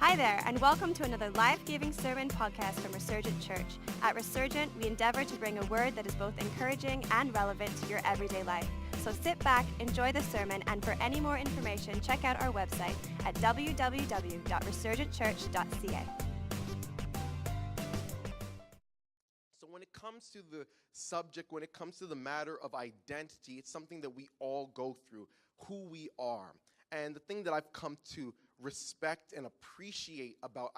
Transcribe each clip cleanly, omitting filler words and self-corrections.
Hi there, and welcome to another life-giving sermon podcast from Resurgent Church. At Resurgent, we endeavor to bring a word that is both encouraging and relevant to your everyday life. So sit back, enjoy the sermon, and for any more information, check out our website at www.resurgentchurch.ca. So when it comes to the subject, when it comes to the matter of identity, it's something that we all go through, who we are. And the thing that I've come to respect and appreciate about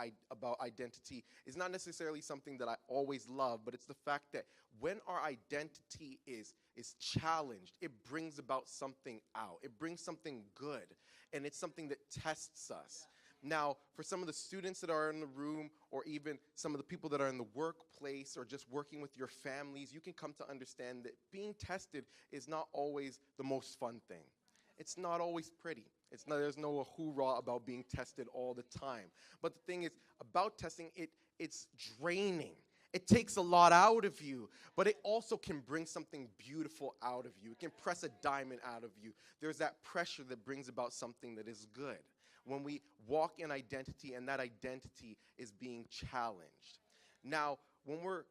identity is not necessarily something that I always love, but it's the fact that when our identity is challenged, it brings about something out. It brings something good, and it's something that tests us. Now, for some of the students that are in the room, or even some of the people that are in the workplace, or just working with your families, you can come to understand that being tested is not always the most fun thing. It's not always pretty. There's no hoorah about being tested all the time. But the thing is, about testing, it's draining. It takes a lot out of you, but it also can bring something beautiful out of you. It can press a diamond out of you. There's that pressure that brings about something that is good when we walk in identity, and that identity is being challenged. Now, when we're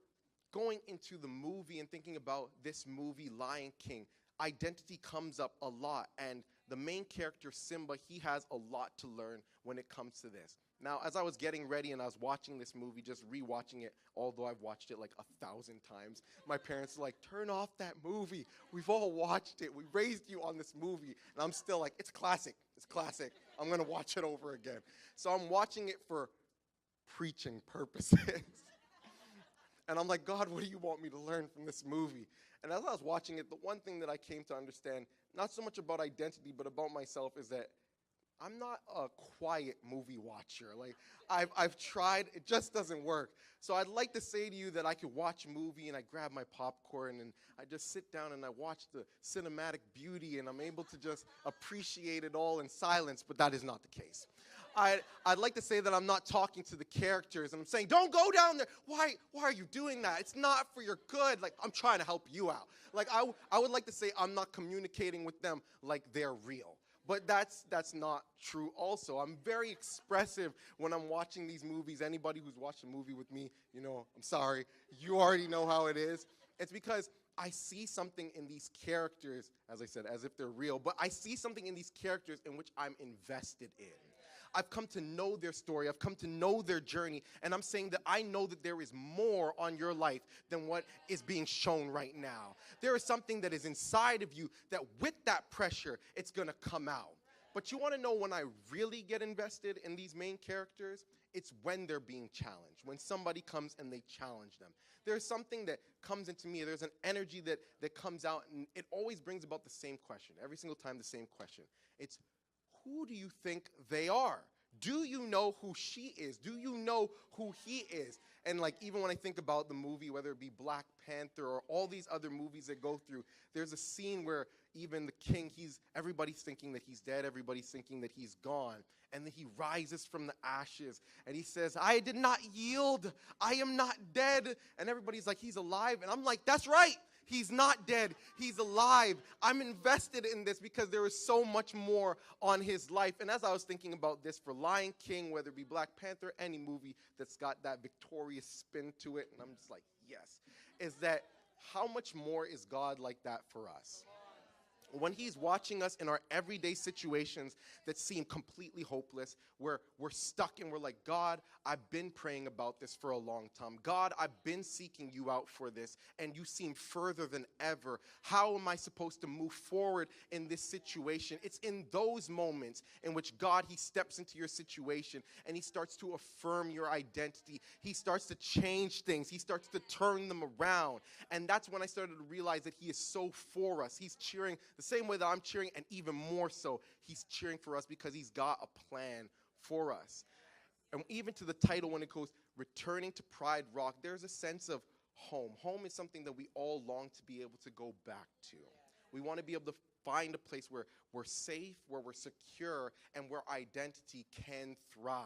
going into the movie and thinking about this movie, Lion King, identity comes up a lot, and the main character, Simba, he has a lot to learn when it comes to this. Now, as I was getting ready and I was watching this movie, just rewatching it, although I've watched it like 1,000 times, my parents were like, turn off that movie. We've all watched it. We raised you on this movie. And I'm still like, it's classic. It's classic. I'm going to watch it over again. So I'm watching it for preaching purposes. And I'm like, God, what do you want me to learn from this movie? And as I was watching it, the one thing that I came to understand, not so much about identity, but about myself, is that I'm not a quiet movie watcher. Like, I've tried, it just doesn't work. So I'd like to say to you that I could watch a movie and I grab my popcorn and I just sit down and I watch the cinematic beauty and I'm able to just appreciate it all in silence, but that is not the case. I'd like to say that I'm not talking to the characters and I'm saying, don't go down there. Why are you doing that? It's not for your good. Like, I'm trying to help you out. Like, I would like to say I'm not communicating with them like they're real. But that's not true also. I'm very expressive when I'm watching these movies. Anybody who's watched a movie with me, I'm sorry. You already know how it is. It's because I see something in these characters, as I said, as if they're real, but I see something in these characters in which I'm invested in. I've come to know their story. I've come to know their journey. And I'm saying that I know that there is more on your life than what is being shown right now. There is something that is inside of you that with that pressure, it's going to come out. But you want to know when I really get invested in these main characters? It's when they're being challenged, when somebody comes and they challenge them. There's something that comes into me. There's an energy that comes out, and it always brings about the same question. Every single time, the same question. It's, who do you think they are? Do you know who she is? Do you know who he is? And like, even when I think about the movie, whether it be Black Panther or all these other movies that go through, there's a scene where even the king, everybody's thinking that he's dead, everybody's thinking that he's gone. And then he rises from the ashes and he says, I did not yield. I am not dead. And everybody's like, he's alive. And I'm like, that's right. He's not dead. He's alive. I'm invested in this because there is so much more on his life. And as I was thinking about this for Lion King, whether it be Black Panther, any movie that's got that victorious spin to it, and I'm just like, yes, is that how much more is God like that for us? When he's watching us in our everyday situations that seem completely hopeless, where we're stuck and we're like, God, I've been praying about this for a long time. God, I've been seeking you out for this, and you seem further than ever. How am I supposed to move forward in this situation? It's in those moments in which God, he steps into your situation and he starts to affirm your identity. He starts to change things. He starts to turn them around. And that's when I started to realize that he is so for us. He's cheering the same way that I'm cheering, and even more so, he's cheering for us because he's got a plan for us. And even to the title, when it goes Returning to Pride Rock, there's a sense of home. Home is something that we all long to be able to go back to. We want to be able to find a place where we're safe, where we're secure, and where identity can thrive.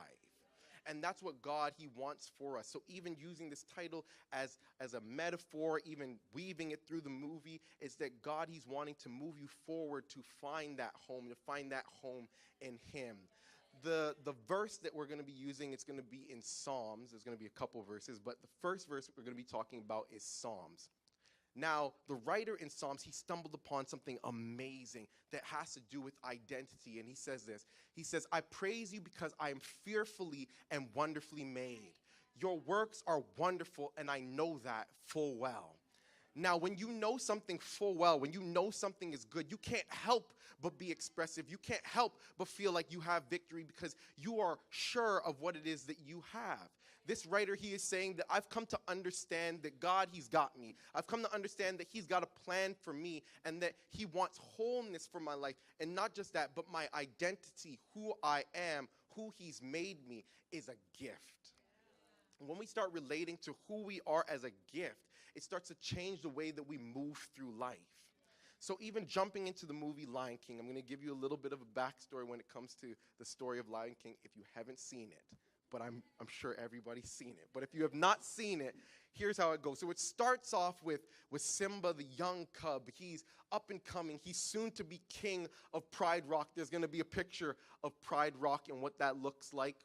And that's what God, he wants for us. So even using this title as a metaphor, even weaving it through the movie, is that God, he's wanting to move you forward to find that home in him. The verse that we're going to be using, it's going to be in Psalms. There's going to be a couple verses, but the first verse we're going to be talking about is Psalms. Now, the writer in Psalms, he stumbled upon something amazing that has to do with identity, and he says this. He says, I praise you because I am fearfully and wonderfully made. Your works are wonderful, and I know that full well. Now, when you know something full well, when you know something is good, you can't help but be expressive. You can't help but feel like you have victory because you are sure of what it is that you have. This writer, he is saying that I've come to understand that God, he's got me. I've come to understand that he's got a plan for me and that he wants wholeness for my life. And not just that, but my identity, who I am, who he's made me, is a gift. When we start relating to who we are as a gift, it starts to change the way that we move through life. So even jumping into the movie Lion King, I'm going to give you a little bit of a backstory when it comes to the story of Lion King if you haven't seen it. But I'm sure everybody's seen it. But if you have not seen it, here's how it goes. So it starts off with Simba, the young cub. He's up and coming. He's soon to be king of Pride Rock. There's going to be a picture of Pride Rock and what that looks like.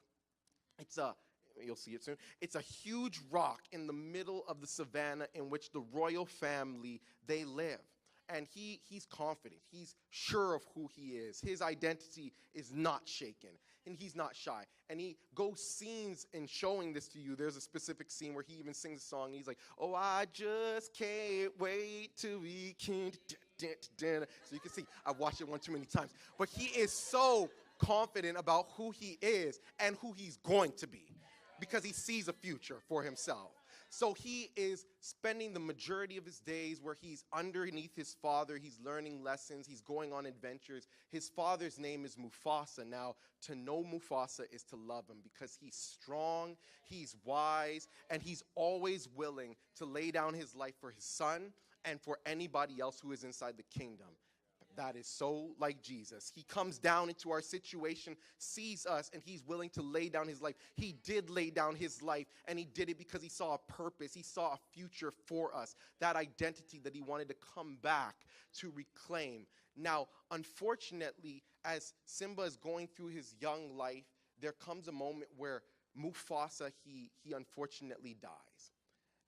You'll see it soon. It's a huge rock in the middle of the savannah in which the royal family, they live. And he's confident. He's sure of who he is. His identity is not shaken. And he's not shy. And he goes scenes in showing this to you. There's a specific scene where he even sings a song. And he's like, oh, I just can't wait to be king. So you can see, I've watched it one too many times. But he is so confident about who he is and who he's going to be, because he sees a future for himself. So he is spending the majority of his days where he's underneath his father. He's learning lessons. He's going on adventures. His father's name is Mufasa. Now, to know Mufasa is to love him because he's strong, he's wise, and he's always willing to lay down his life for his son and for anybody else who is inside the kingdom. That is so like Jesus. He comes down into our situation, sees us, and he's willing to lay down his life. He did lay down his life, and he did it because he saw a purpose. He saw a future for us, that identity that he wanted to come back to reclaim. Now, unfortunately, as Simba is going through his young life, there comes a moment where Mufasa, he unfortunately dies.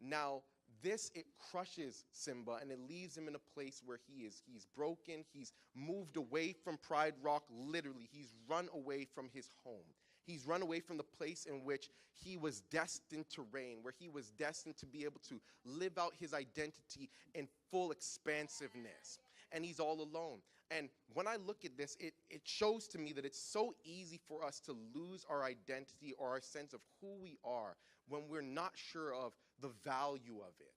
Now, it crushes Simba, and it leaves him in a place where he's broken. He's moved away from Pride Rock, literally. He's run away from his home. He's run away from the place in which he was destined to reign, where he was destined to be able to live out his identity in full expansiveness. And he's all alone. And when I look at this, it shows to me that it's so easy for us to lose our identity or our sense of who we are when we're not sure of the value of it,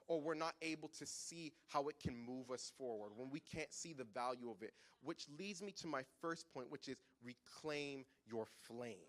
or we're not able to see how it can move us forward, when we can't see the value of it, which leads me to my first point, which is reclaim your flame.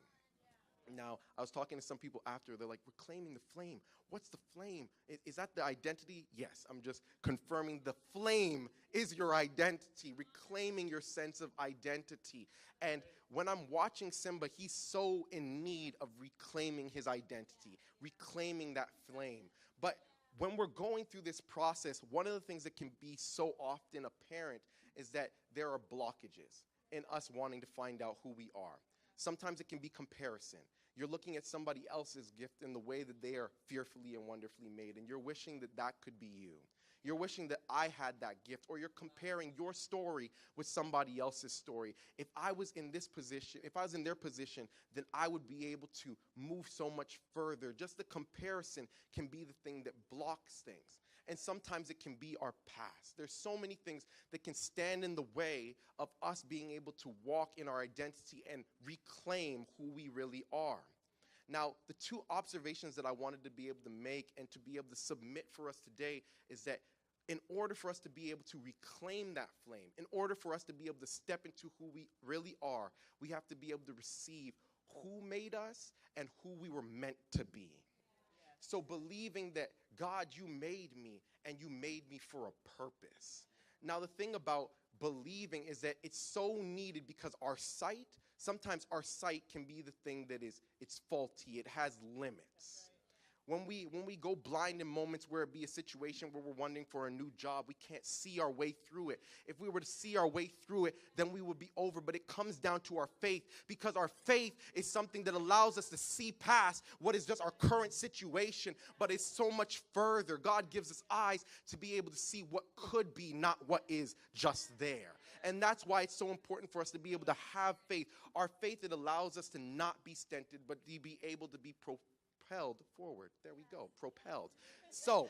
Now, I was talking to some people after. They're like, reclaiming the flame. What's the flame? Is that the identity? Yes, I'm just confirming the flame is your identity, reclaiming your sense of identity. And when I'm watching Simba, he's so in need of reclaiming his identity, reclaiming that flame. But when we're going through this process, one of the things that can be so often apparent is that there are blockages in us wanting to find out who we are. Sometimes it can be comparison. You're looking at somebody else's gift in the way that they are fearfully and wonderfully made, and you're wishing that that could be you. You're wishing that I had that gift, or you're comparing your story with somebody else's story. If I was in this position, if I was in their position, then I would be able to move so much further. Just the comparison can be the thing that blocks things. And sometimes it can be our past. There's so many things that can stand in the way of us being able to walk in our identity and reclaim who we really are. Now, the two observations that I wanted to be able to make and to be able to submit for us today is that in order for us to be able to reclaim that flame, in order for us to be able to step into who we really are, we have to be able to receive who made us and who we were meant to be. So believing that, God, you made me and you made me for a purpose. Now, the thing about believing is that it's so needed because sometimes our sight can be the thing that it's faulty. It has limits. When we go blind in moments where it be a situation where we're wondering for a new job, we can't see our way through it. If we were to see our way through it, then we would be over. But it comes down to our faith, because our faith is something that allows us to see past what is just our current situation, but it's so much further. God gives us eyes to be able to see what could be, not what is just there. And that's why it's so important for us to be able to have faith. Our faith, it allows us to not be stunted, but to be able to be propelled forward. There we go, propelled. So,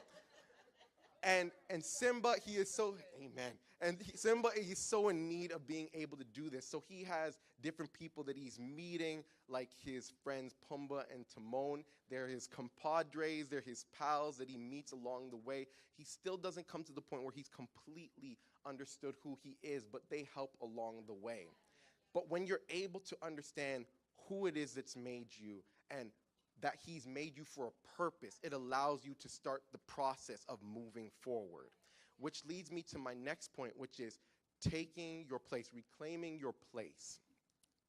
and Simba, he is so, amen. And Simba, he's so in need of being able to do this. So he has different people that he's meeting, like his friends Pumbaa and Timon. They're his compadres, they're his pals that he meets along the way. He still doesn't come to the point where he's completely understood who he is, but they help along the way. But when you're able to understand who it is that's made you and that he's made you for a purpose, it allows you to start the process of moving forward. Which leads me to my next point, which is taking your place, reclaiming your place.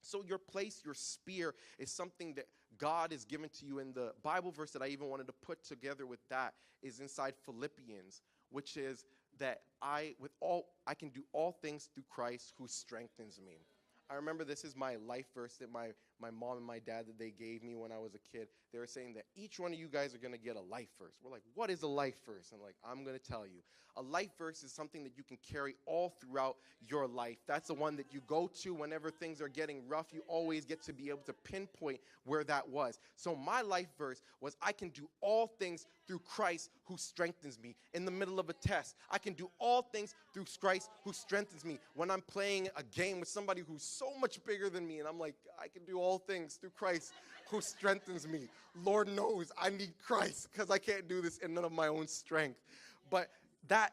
So your place, your sphere, is something that God has given to you. And the Bible verse that I even wanted to put together with that is inside Philippians, which is that I can do all things through Christ who strengthens me. I remember this is my life verse that my mom and my dad that they gave me when I was a kid. They were saying that each one of you guys are going to get a life verse. We're like, what is a life verse? And like, I'm going to tell you. A life verse is something that you can carry all throughout your life. That's the one that you go to whenever things are getting rough. You always get to be able to pinpoint where that was. So my life verse was, I can do all things through Christ who strengthens me. In the middle of a test, I can do all things through Christ who strengthens me. When I'm playing a game with somebody who's so much bigger than me, and I'm like, I can do all things through Christ who strengthens me. Lord knows I need Christ, because I can't do this in none of my own strength. But that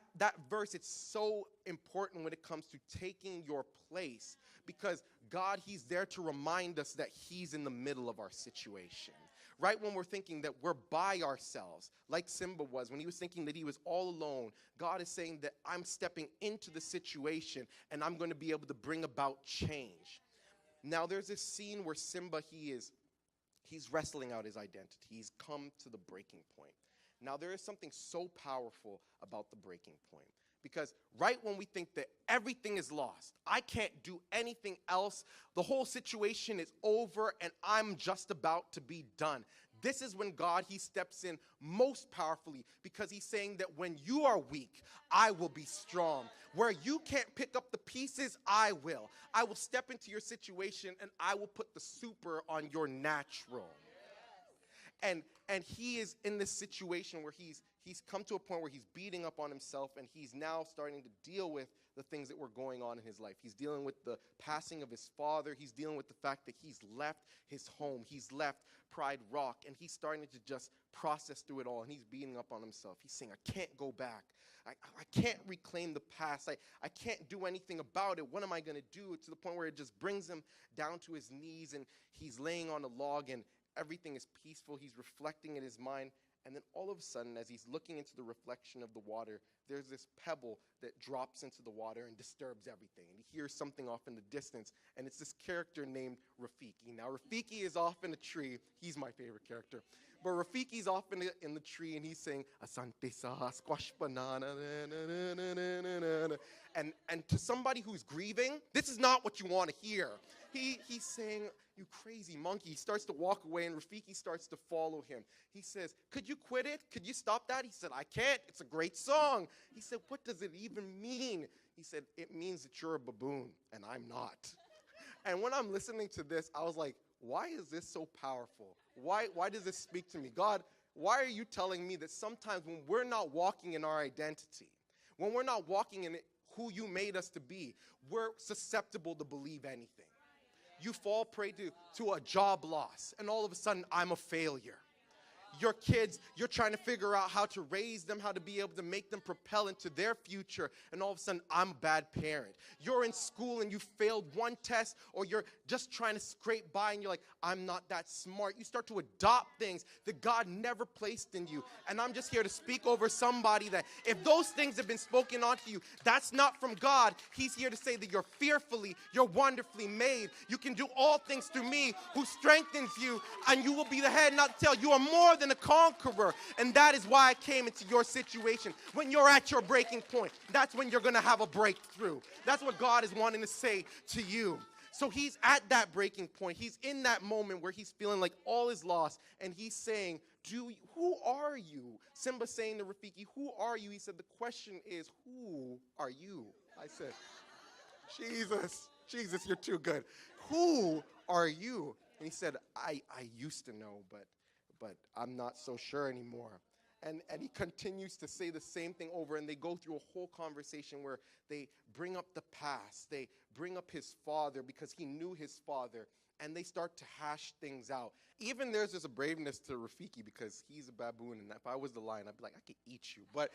verse, it's so important when it comes to taking your place, because God, he's there to remind us that he's in the middle of our situation. Right when we're thinking that we're by ourselves, like Simba was, when he was thinking that he was all alone, God is saying that I'm stepping into the situation and I'm going to be able to bring about change. Now, there's this scene where Simba, he's wrestling out his identity. He's come to the breaking point. Now, there is something so powerful about the breaking point, because right when we think that everything is lost, I can't do anything else, the whole situation is over, and I'm just about to be done. This is when God, he steps in most powerfully, because he's saying that when you are weak, I will be strong. Where you can't pick up the pieces, I will. I will step into your situation, and I will put the super on your natural. And he is in this situation where he's come to a point where he's beating up on himself, and he's now starting to deal with the things that were going on in his life. He's dealing with the passing of his father. He's dealing with the fact that he's left his home. He's left Pride Rock, and he's starting to just process through it all, and he's beating up on himself. He's saying, I can't go back. I can't reclaim the past. I can't do anything about it. What am I going to do? To the point where it just brings him down to his knees, and he's laying on a log, and everything is peaceful. He's reflecting in his mind. And then all of a sudden, as he's looking into the reflection of the water, there's this pebble that drops into the water and disturbs everything. And he hears something off in the distance, and it's this character named Rafiki. Now, Rafiki is off in a tree. He's my favorite character. But Rafiki's off in the tree, and he's saying, Asante sa, squash banana, na, na, na, na, na, na. And to somebody who's grieving, this is not what you want to hear. He's saying, you crazy monkey. He starts to walk away, and Rafiki starts to follow him. He says, could you quit it? Could you stop that? He said, I can't. It's a great song. He said, what does it even mean? He said, it means that you're a baboon, and I'm not. And when I'm listening to this, I was like, why is this so powerful? Why does this speak to me? God, why are you telling me that sometimes when we're not walking in our identity, when we're not walking in who you made us to be, we're susceptible to believe anything. You fall prey to a job loss, and all of a sudden, I'm a failure. Your kids, you're trying to figure out how to raise them, how to be able to make them propel into their future, and all of a sudden, I'm a bad parent. You're in school and you failed one test, or you're just trying to scrape by, and you're like, I'm not that smart. You start to adopt things that God never placed in you. And I'm just here to speak over somebody that if those things have been spoken onto you, that's not from God. He's here to say that you're fearfully, you're wonderfully made. You can do all things through me who strengthens you, and you will be the head, not the tail. You are more than a conqueror. And that is why I came into your situation. When you're at your breaking point, that's when you're going to have a breakthrough. That's what God is wanting to say to you. So he's at that breaking point. He's in that moment where he's feeling like all is lost. And he's saying, who are you? Simba's saying to Rafiki, who are you? He said, the question is, who are you? I said, Jesus, you're too good. Who are you? And he said, I used to know, but I'm not so sure anymore. And he continues to say the same thing over, and they go through a whole conversation where they bring up the past. They bring up his father because he knew his father, and they start to hash things out. Even there's just a braveness to Rafiki because he's a baboon, and if I was the lion, I'd be like, I could eat you. But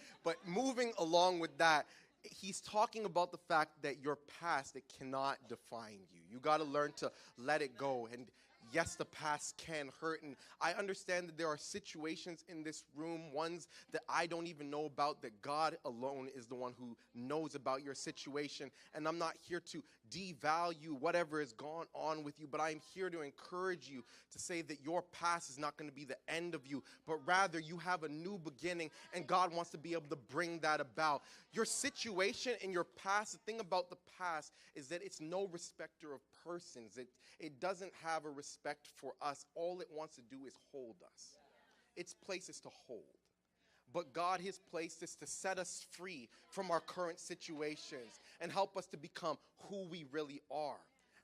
moving along with that, he's talking about the fact that your past, it cannot define you. You got to learn to let it go. And yes, the past can hurt, and I understand that there are situations in this room, ones that I don't even know about, that God alone is the one who knows about your situation, and I'm not here to devalue whatever has gone on with you, but I'm here to encourage you to say that your past is not going to be the end of you, but rather you have a new beginning, and God wants to be able to bring that about. Your situation in your past, the thing about the past is that it's no respecter of persons. It doesn't have a respect for us. All it wants to do is hold us. Its place is to hold. But God, his place is to set us free from our current situations and help us to become who we really are.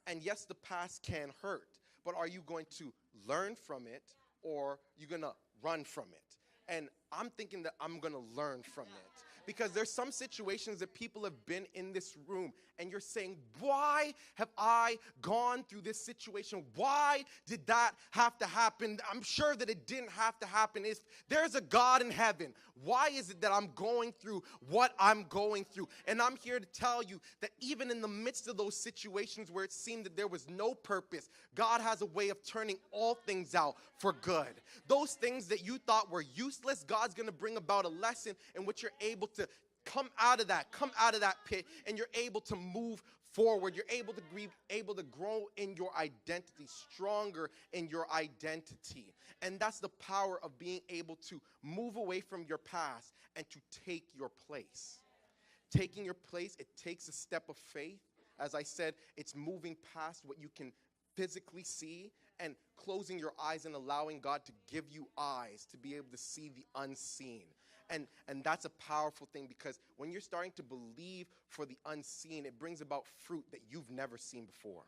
And yes, the past can hurt, but are you going to learn from it, or are you going to run from it? And I'm thinking that I'm going to learn from it. Because there's some situations that people have been in this room, and you're saying, why have I gone through this situation? Why did that have to happen? I'm sure that it didn't have to happen. If there's a God in heaven, why is it that I'm going through what I'm going through? And I'm here to tell you that even in the midst of those situations where it seemed that there was no purpose, God has a way of turning all things out for good. Those things that you thought were useless, God's going to bring about a lesson in which you're able to come out of that pit, and you're able to move forward. You're able to grow in your identity, stronger in your identity. And that's the power of being able to move away from your past and to take your place. Taking your place, it takes a step of faith. As I said, it's moving past what you can physically see and closing your eyes and allowing God to give you eyes to be able to see the unseen. And that's a powerful thing, because when you're starting to believe for the unseen, it brings about fruit that you've never seen before.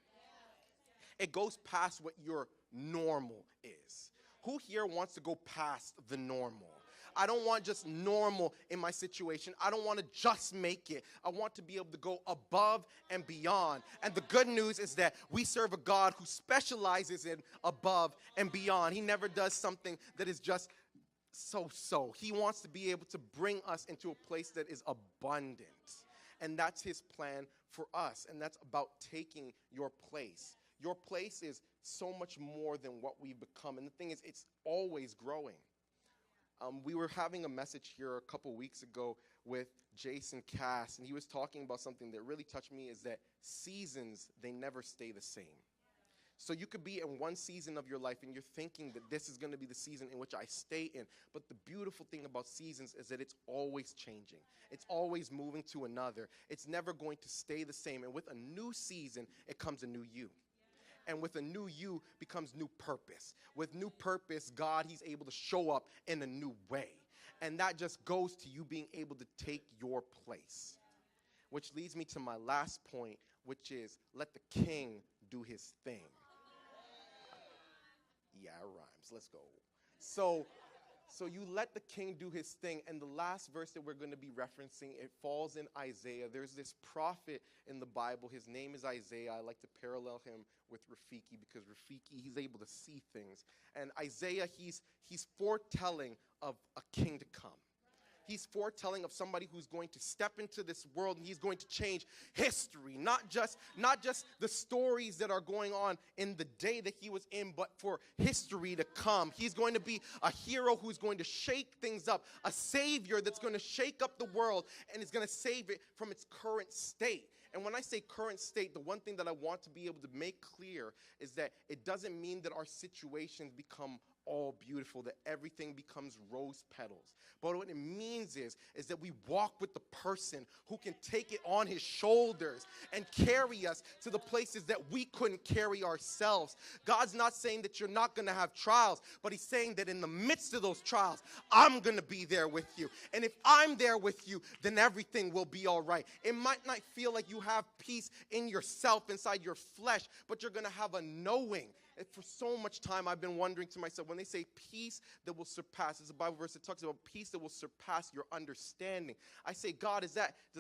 It goes past what your normal is. Who here wants to go past the normal? I don't want just normal in my situation. I don't want to just make it. I want to be able to go above and beyond. And the good news is that we serve a God who specializes in above and beyond. He never does something that is just so. He wants to be able to bring us into a place that is abundant. And that's his plan for us. And that's about taking your place. Your place is so much more than what we've become. And the thing is, it's always growing. We were having a message here a couple weeks ago with Jason Cass, and he was talking about something that really touched me, is that seasons, they never stay the same. So you could be in one season of your life and you're thinking that this is going to be the season in which I stay in. But the beautiful thing about seasons is that it's always changing. It's always moving to another. It's never going to stay the same. And with a new season, it comes a new you. And with a new you becomes new purpose. With new purpose, God, he's able to show up in a new way. And that just goes to you being able to take your place. Which leads me to my last point, which is let the king do his thing. Yeah, it rhymes. Let's go. So you let the king do his thing. And the last verse that we're going to be referencing, it falls in Isaiah. There's this prophet in the Bible. His name is Isaiah. I like to parallel him with Rafiki, because Rafiki, he's able to see things. And Isaiah, he's foretelling of a king to come. He's foretelling of somebody who's going to step into this world, and he's going to change history. Not just the stories that are going on in the day that he was in, but for history to come. He's going to be a hero who's going to shake things up, a savior that's going to shake up the world and is going to save it from its current state. And when I say current state, the one thing that I want to be able to make clear is that it doesn't mean that our situations become all beautiful, that everything becomes rose petals. But what it means is that we walk with the person who can take it on his shoulders and carry us to the places that we couldn't carry ourselves. God's not saying that you're not going to have trials, but he's saying that in the midst of those trials, I'm going to be there with you. And if I'm there with you, then everything will be all right. It might not feel like you have peace in yourself, inside your flesh, but you're going to have a knowing. And for so much time, I've been wondering to myself, when they say peace that will surpass, it's a Bible verse that talks about peace that will surpass your understanding. I say, God, does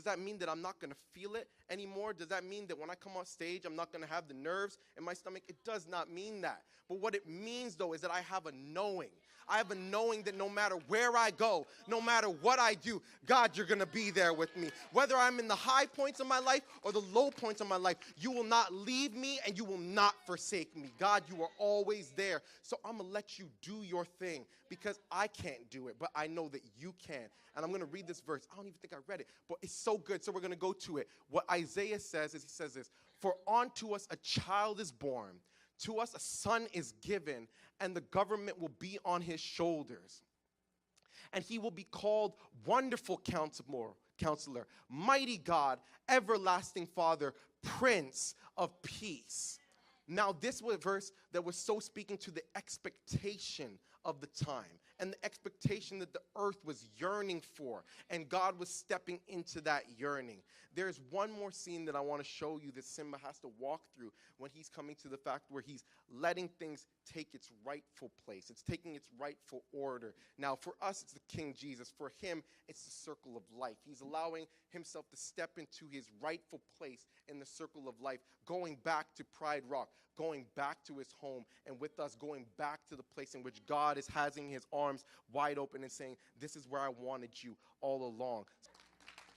that mean that I'm not going to feel it anymore? Does that mean that when I come off stage, I'm not going to have the nerves in my stomach? It does not mean that. But what it means, though, is that I have a knowing. I have a knowing that no matter where I go, no matter what I do, God, you're going to be there with me. Whether I'm in the high points of my life or the low points of my life, you will not leave me and you will not forsake me. God, you are always there. So I'm going to let you do your thing because I can't do it, but I know that you can. And I'm going to read this verse. I don't even think I read it, but it's so good. So we're going to go to it. What Isaiah says is, he says this, "For unto us a child is born, to us a son is given, and the government will be on his shoulders. And he will be called Wonderful Counselor, Mighty God, Everlasting Father, Prince of Peace." Now, this was a verse that was so speaking to the expectation of the time and the expectation that the earth was yearning for, and God was stepping into that yearning. There's one more scene that I want to show you that Simba has to walk through when he's coming to the fact where he's letting things take its rightful place. It's taking its rightful order. Now, for us, it's the King Jesus. For him, it's the circle of life. He's allowing himself to step into his rightful place in the circle of life, going back to Pride Rock, going back to his home, and with us going back to the place in which God is having his arms wide open and saying, this is where I wanted you all along.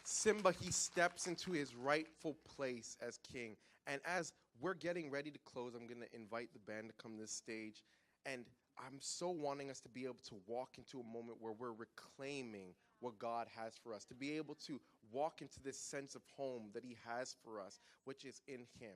Simba, he steps into his rightful place as king. And as we're getting ready to close, I'm going to invite the band to come to the stage. And I'm so wanting us to be able to walk into a moment where we're reclaiming what God has for us, to be able to walk into this sense of home that he has for us, which is in him.